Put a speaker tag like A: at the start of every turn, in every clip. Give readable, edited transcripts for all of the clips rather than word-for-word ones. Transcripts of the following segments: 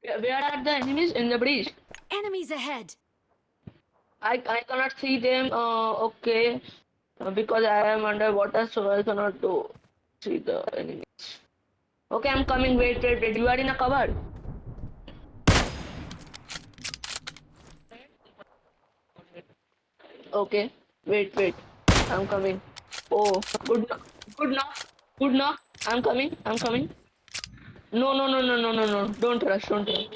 A: Where are the enemies? In the bridge.
B: Enemies ahead!
A: I cannot see them. Okay, because I am underwater, so I cannot do see the enemies. Okay, I'm coming. Wait. You are in a cover. Okay, wait. I'm coming. Oh, good knock, good knock. I'm coming. No. Don't rush, don't rush.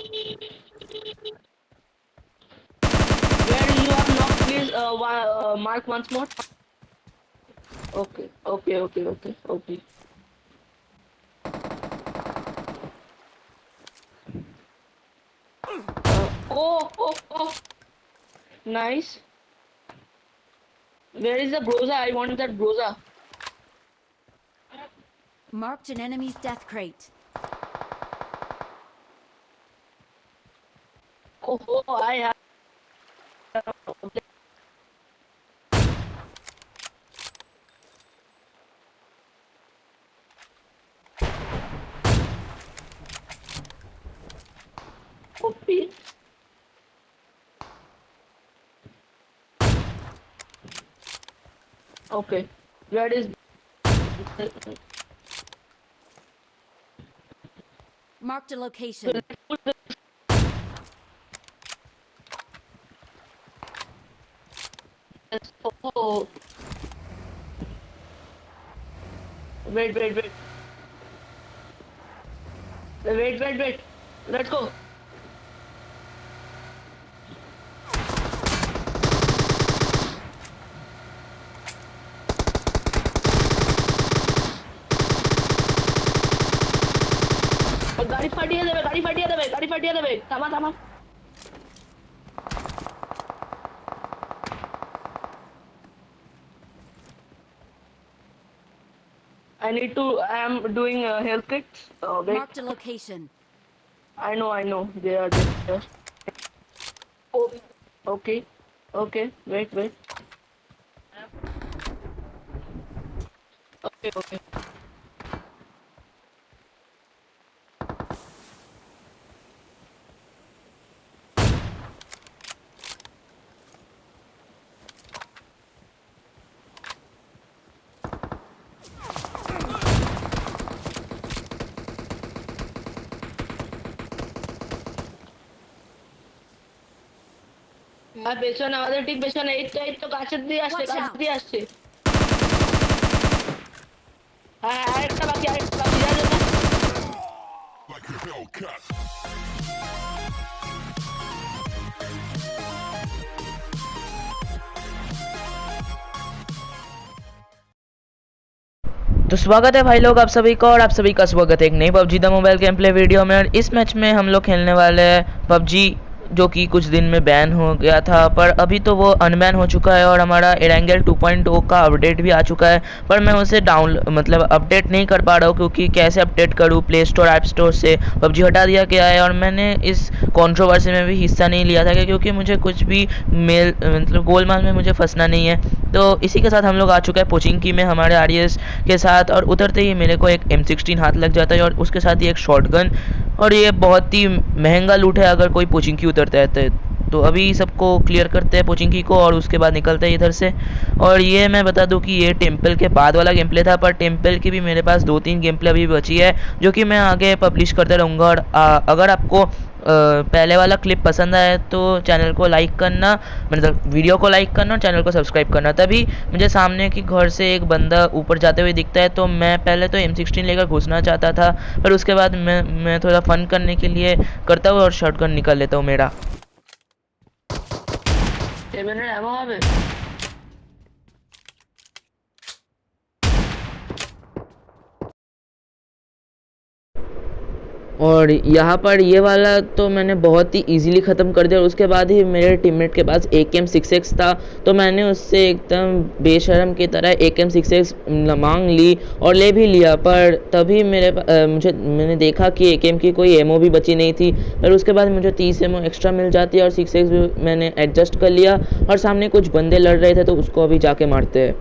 A: Where you have knocked, please mark once more. Okay. Oh, nice. Where is the Groza? I want that Groza.
B: Marked an enemy's death crate.
A: Oh, I have. Copy. Okay. Where is?
B: Marked a location.
A: Oh, wait. Wait. Let's go. गाड़ी फाटिया देवे थामा I am doing health kits. Wait.
B: Marked a location.
A: I know. They are there. Oh, okay. Wait. Okay. আর পেছনে আমাদের ঠিক পেছনে এই তো গাছের দিয়ে আসছে হ্যাঁ আরেকটা বাকি যা
C: Like a Hellcat.
D: तो स्वागत है भाई लोग आप सभी का, और आप सभी का स्वागत है एक नई PUBG the mobile game play video में। और इस मैच में हम लोग खेलने वाले हैं पबजी, जो कि कुछ दिन में बैन हो गया था, पर अभी तो वो अनबैन हो चुका है और हमारा एरेंगल 2.0 का अपडेट भी आ चुका है। पर मैं उसे अपडेट नहीं कर पा रहा हूँ, क्योंकि कैसे अपडेट करूँ, प्ले स्टोर ऐप स्टोर से पबजी हटा दिया गया है। और मैंने इस कंट्रोवर्सी में भी हिस्सा नहीं लिया था, क्योंकि मुझे कुछ भी गोलमाल में मुझे फंसना नहीं है। तो इसी के साथ हम लोग आ चुका है पोचिंकी में हमारे आरएस के साथ, और उतरते ही मेरे को एक M16 हाथ लग जाता है और उसके साथ ही एक शॉटगन, और ये बहुत ही महंगा लूट है अगर कोई पोचिंकी उतरता है तो अभी सबको क्लियर करते हैं पोचिंकी को और उसके बाद निकलते हैं इधर से। और ये मैं बता दूं कि ये टेम्पल के बाद वाला गेम प्ले था, पर टेम्पल की भी मेरे पास 2-3 गेम प्ले अभी बची है, जो कि मैं आगे पब्लिश करता रहूँगा। और अगर आपको पहले वाला क्लिप पसंद आया तो चैनल को लाइक करना, मतलब वीडियो को लाइक करना और चैनल को सब्सक्राइब करना। तभी मुझे सामने की घर से एक बंदा ऊपर जाते हुए दिखता है, तो मैं पहले तो M16 लेकर घुसना चाहता था, पर उसके बाद मैं थोड़ा फन करने के लिए करता हूँ और शॉटगन निकाल लेता हूँ मेरा।
A: 7 एमो হবে
D: और यहाँ पर ये वाला तो मैंने बहुत ही इजीली ख़त्म कर दिया। और उसके बाद ही मेरे टीममेट के पास AKM6X था, तो मैंने उससे एकदम बेशरम की तरह AKM6X मांग ली और ले भी लिया। पर तभी मैंने देखा कि AKM की कोई एमओ भी बची नहीं थी। पर उसके बाद मुझे 30 एमओ एक्स्ट्रा मिल जाती है और 6X भी मैंने एडजस्ट कर लिया। और सामने कुछ बंदे लड़ रहे थे, तो उसको अभी जाके मारते हैं।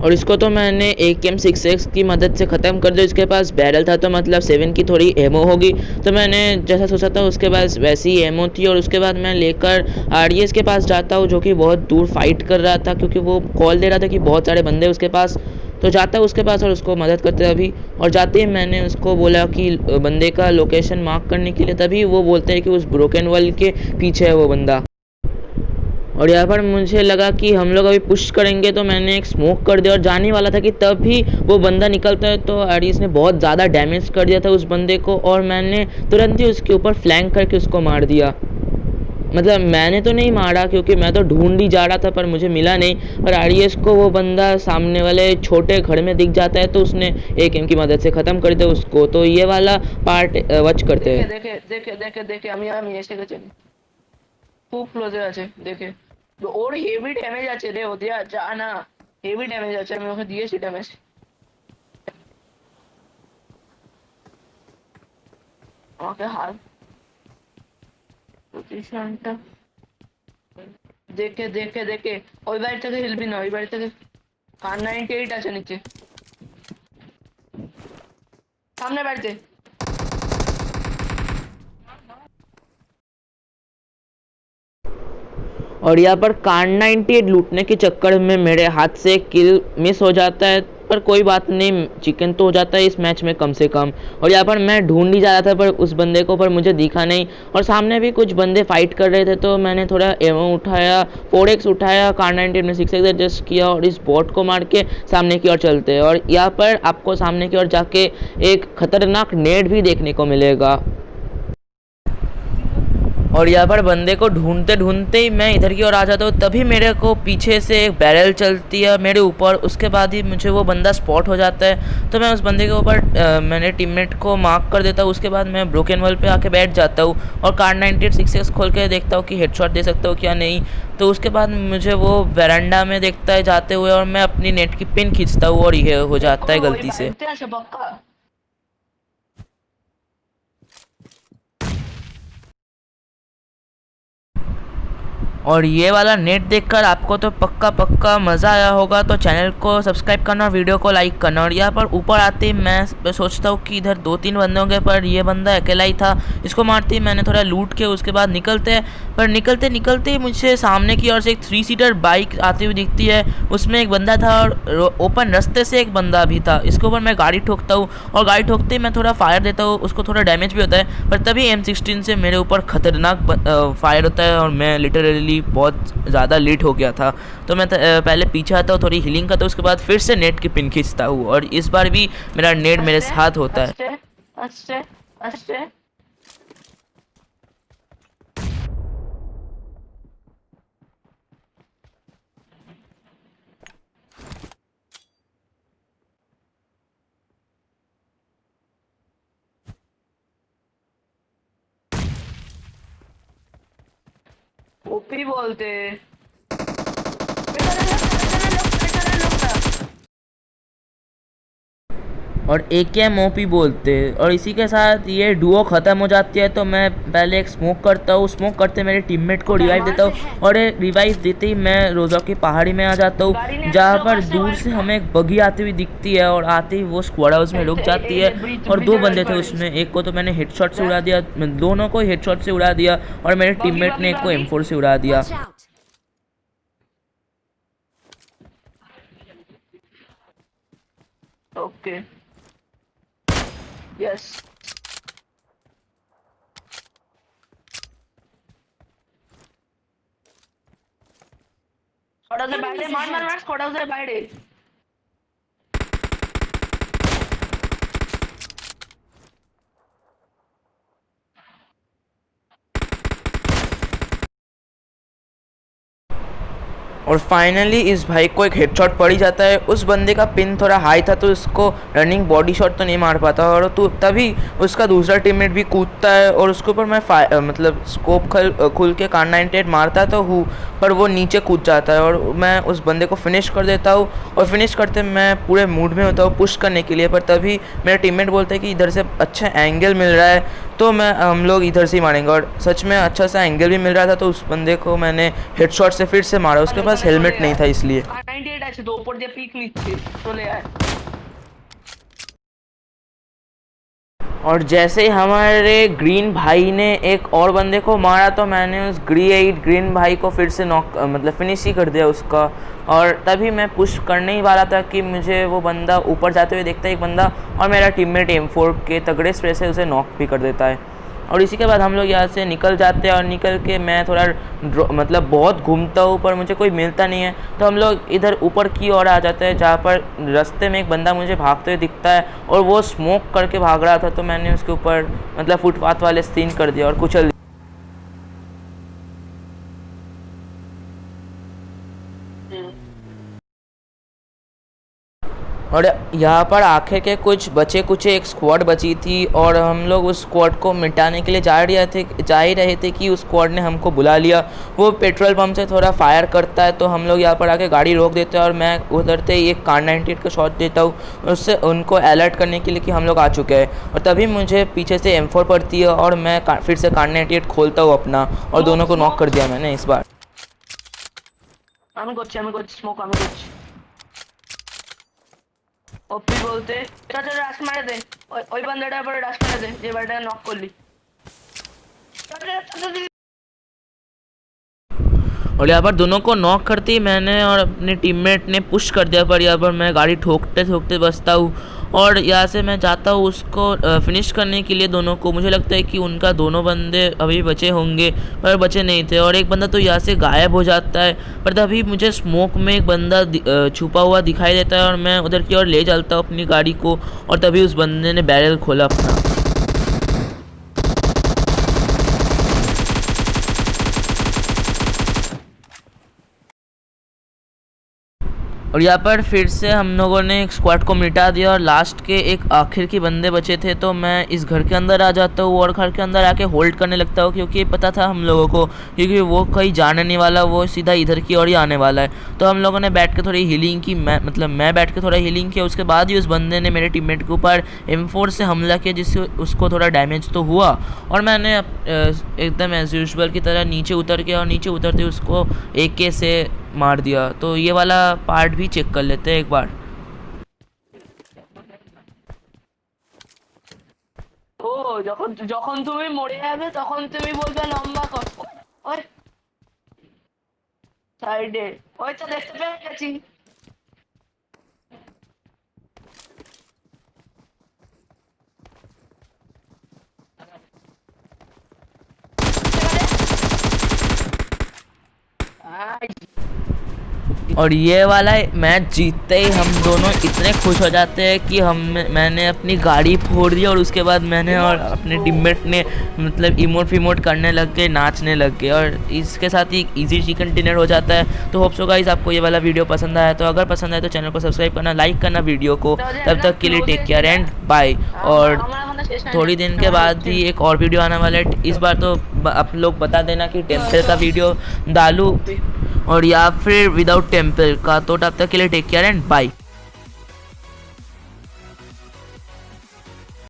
D: और इसको तो मैंने AKM-6X की मदद से ख़त्म कर दिया। इसके पास बैरल था तो मतलब 7 की थोड़ी एमओ होगी, तो मैंने जैसा सोचा था उसके पास वैसी ही एमओ थी। और उसके बाद मैं लेकर RDS के पास जाता हूँ, जो कि बहुत दूर फाइट कर रहा था, क्योंकि वो कॉल दे रहा था कि बहुत सारे बंदे उसके पास। तो जाता है उसके पास और उसको मदद करते अभी, और जाते ही मैंने उसको बोला कि बंदे का लोकेशन मार्क करने के लिए, तभी वो बोलते हैं कि उस ब्रोकन वॉल के पीछे है वो बंदा। और यहाँ पर मुझे लगा कि हम लोग अभी पुश करेंगे, तो मैंने एक स्मोक कर दिया और जाने वाला था कि तभी वो बंदा निकलता है। तो RDS ने बहुत ज़्यादा डैमेज कर दिया था उस बंदे को, और मैंने तुरंत ही उसके ऊपर फ्लैंक करके उसको मार दिया। मतलब मैंने तो नहीं मारा क्योंकि मैं तो ढूंढ ही जा रहा था, पर मुझे मिला नहीं। और RDS को वो बंदा सामने वाले छोटे घर में दिख जाता है, तो उसने AKM की मदद से ख़त्म कर दिया उसको। तो ये वाला पार्ट वॉच करते हैं।
A: দেখে দেখে দেখে দেখে আমি আমি এসে গেছি, খুব ক্লোজে আছে দেখে। তো ওর হেভি ড্যামেজ আছে রে, ও দিয়া যা না, হেভি ড্যামেজ আছে, আমি ওকে দিয়েছি ড্যামেজ। আমাকে হাল পজিশনটা দেখে দেখে দেখে ওই বাড়ি থেকে হিলবি না, ওই বাড়ি থেকে কার 98 আছে নিচে সামনে বাড়িতে।
D: और यहाँ पर कार 98 लूटने के चक्कर में मेरे हाथ से किल मिस हो जाता है, पर कोई बात नहीं, चिकन तो हो जाता है इस मैच में कम से कम। और यहाँ पर मैं ढूंढ ही जा रहा था पर उस बंदे को, पर मुझे दिखा नहीं। और सामने भी कुछ बंदे फाइट कर रहे थे, तो मैंने थोड़ा एमो उठाया, 4x उठाया, कार 98 में 6x एडजस्ट किया और इस बॉट को मार के सामने की ओर चलते हैं। और यहाँ पर आपको सामने की ओर जाके एक खतरनाक नेट भी देखने को मिलेगा। और यहाँ पर बंदे को ढूंढते ढूंढते ही मैं इधर की ओर आ जाता हूँ, तभी मेरे को पीछे से एक बैरल चलती है मेरे ऊपर। उसके बाद ही मुझे वो बंदा स्पॉट हो जाता है, तो मैं उस बंदे के ऊपर मैंने टीममेट को मार्क कर देता हूँ। उसके बाद मैं ब्रोकन वॉल पे आके बैठ जाता हूँ और कार 98 6x खोल के देखता हूँ कि हेडशॉट दे सकता हूँ क्या नहीं। तो उसके बाद मुझे वो वरांडा में देखता है जाते हुए, और मैं अपनी नेट की पिन खींचता हूँ और ये हो जाता है गलती से। और ये वाला नेट देखकर आपको तो पक्का मज़ा आया होगा, तो चैनल को सब्सक्राइब करना, वीडियो को लाइक करना। और यहाँ पर ऊपर आते ही मैं सोचता हूँ कि इधर 2-3 बंदे होंगे, पर ये बंदा अकेला ही था। इसको मारते ही मैंने थोड़ा लूट के उसके बाद निकलते हैं, पर निकलते निकलते ही मुझे सामने की ओर से एक 3 सीटर बाइक आती हुई दिखती है। उसमें एक बंदा था और ओपन रास्ते से एक बंदा भी था। इसके ऊपर मैं गाड़ी ठोकता हूँ और गाड़ी ठोकते ही मैं थोड़ा फायर देता हूँ, उसको थोड़ा डैमेज भी होता है, पर तभी M16 से मेरे ऊपर खतरनाक फायर होता है और मैं लिटरली बहुत ज़्यादा लेट हो गया था। तो मैं पहले पीछे आता हूँ, थोड़ी हीलिंग करता हूँ, उसके बाद फिर से नेट की पिन खींचता हूँ, और इस बार भी मेरा नेट मेरे साथ होता है।
A: ओपी बोलते
D: और AKM OP बोलते। और इसी के साथ ये डुओ ख़त्म हो जाती है, तो मैं पहले एक स्मोक करता हूँ, स्मोक करते मेरे टीममेट को रिवाइव देता हूँ, और रिवाइव देते ही मैं रोजा की पहाड़ी में आ जाता हूँ, जहाँ पर दूर से हमें एक बगी आती हुई दिखती है, और आते ही वो स्क्वाड हाउस में रुक जाती है। और 2 बंदे थे उसमें, एक को तो मैंने हेडशॉट से उड़ा दिया, दोनों को हेडशॉट से उड़ा दिया, और मेरे टीममेट ने एक को M4 से उड़ा दिया।
B: Watch out!
A: Okay yes squad হাউসের বাইরে মার স্কোয়াড হাউসের বাইরে।
D: और फाइनली इस भाई को एक हेडशॉट पड़ ही जाता है। उस बंदे का पिन थोड़ा हाई था, तो उसको रनिंग बॉडी शॉट तो नहीं मार पाता, और तो तभी उसका दूसरा टीममेट भी कूदता है, और उसके ऊपर मैं मतलब स्कोप खुल के कार 98 मारता तो हूँ, पर वो नीचे कूद जाता है, और मैं उस बंदे को फिनिश कर देता हूँ। और फिनिश करते मैं पूरे मूड में होता हूँ पुश करने के लिए, पर तभी मेरा टीममेट बोलता है कि इधर से अच्छा एंगल मिल रहा है, तो हम लोग इधर से ही मारेंगे। और सच में अच्छा सा एंगल भी मिल रहा था, तो उस बंदे को मैंने हेडशॉट से फिर से मारा। उसके पास हेलमेट नहीं था इसलिए।
A: আছে তো উপর দিয়ে পিক নিচ্ছে চলে আয়
D: और जैसे ही हमारे ग्रीन भाई ने एक और बंदे को मारा तो मैंने उस ग्रीन भाई को फिर से नॉक मतलब फिनिश ही कर दिया उसका। और तभी मैं पुश करने ही वाला था कि मुझे वो बंदा ऊपर जाते हुए देखता है एक बंदा, और मेरा टीममेट M4 के तगड़े स्प्रे से उसे नॉक भी कर देता है। और इसी के बाद हम लोग यहाँ से निकल जाते हैं और निकल के मैं थोड़ा मतलब बहुत घूमता हूँ पर मुझे कोई मिलता नहीं है, तो हम लोग इधर ऊपर की ओर आ जाते हैं जहाँ पर रास्ते में एक बंदा मुझे भागते हुए दिखता है और वो स्मोक करके भाग रहा था, तो मैंने उसके ऊपर मतलब फुटपाथ वाले सीन कर दिया और कुचल दिया। और यहाँ पर आखिर के कुछ बचे कुछ एक स्क्वाड बची थी और हम लोग उस स्क्वाड को मिटाने के लिए जा ही रहे थे कि उस स्क्वाड ने हमको बुला लिया। वो पेट्रोल पंप से थोड़ा फायर करता है, तो हम लोग यहाँ पर आके गाड़ी रोक देते हैं और मैं उधरते ही एक कार 98 का शॉट देता हूँ उससे उनको अलर्ट करने के लिए कि हम लोग आ चुके हैं। और तभी मुझे पीछे से M4 पड़ती है और मैं फिर से कार 98 खोलता हूँ अपना और दोनों को नॉक कर दिया मैंने इस बार।
A: আমি করছি স্মোক আমি করছি ওপি বলতে এটা রাশ মারে দে ওই বান্দাটার উপরে রাশ মারে দে যে বান্দাটা নক করলি
D: और यहाँ पर दोनों को नॉक करते ही मैंने और अपने टीममेट ने पुश कर दिया, पर यहाँ पर मैं गाड़ी ठोकते ठोकते बचता हूँ और यहाँ से मैं जाता हूँ उसको फिनिश करने के लिए दोनों को। मुझे लगता है कि उनका दोनों बंदे अभी बचे होंगे पर बचे नहीं थे और एक बंदा तो यहाँ से गायब हो जाता है। पर तभी मुझे स्मोक में एक बंदा छुपा हुआ दिखाई देता है और मैं उधर की ओर ले चलता हूँ अपनी गाड़ी को और तभी उस बंदे ने बैरल खोला अपना। और यहाँ पर फिर से हम लोगों ने एक स्क्वाड को मिटा दिया और लास्ट के एक आखिर के बंदे बचे थे, तो मैं इस घर के अंदर आ जाता हूँ और घर के अंदर आके होल्ड करने लगता हूँ क्योंकि पता था हम लोगों को क्योंकि वो कहीं जाने नहीं वाला, वो सीधा इधर की ओर ही आने वाला है। तो हम लोगों ने बैठ के थोड़ी हीलिंग की, मैं बैठ के थोड़ा हीलिंग किया। उसके बाद ही उस बंदे ने मेरे टीममेट के ऊपर M4 से हमला किया जिससे उसको थोड़ा डैमेज तो हुआ और मैंने एकदम एज यूजुअल की तरह नीचे उतर गया और नीचे उतरते उसको AK से मार दिया। तो ये वाला पार्ट भी चेक कर लेते हैं एक बार।
A: ও যখন যখন তুমি মরে যাবে তখন তুমি বলবে লম্বা কর ওই সাইডে ওই তো দেখতে পেয়ে গেছি
D: और ये वाला मैच जीतते ही हम दोनों इतने खुश हो जाते हैं कि मैंने अपनी गाड़ी फोड़ दी और उसके बाद मैंने और अपने टीममेट ने मतलब इमोट करने लग गए, नाचने लग गए और इसके साथ ही इजी चिकन डिनर हो जाता है। तो होप सो गाइस आपको ये वाला वीडियो पसंद आया, तो अगर पसंद आए तो चैनल को सब्सक्राइब करना, लाइक करना वीडियो को। तब तक के लिए टेक केयर एंड बाय। और थोड़ी दिन के बाद ही एक और वीडियो आने वाला है। इस बार तो आप लोग बता देना कि टेम्पल का वीडियो डालूं और या फिर विदाउट टेम्पल का। तो तब तक के लिए टेक केयर एंड बाय।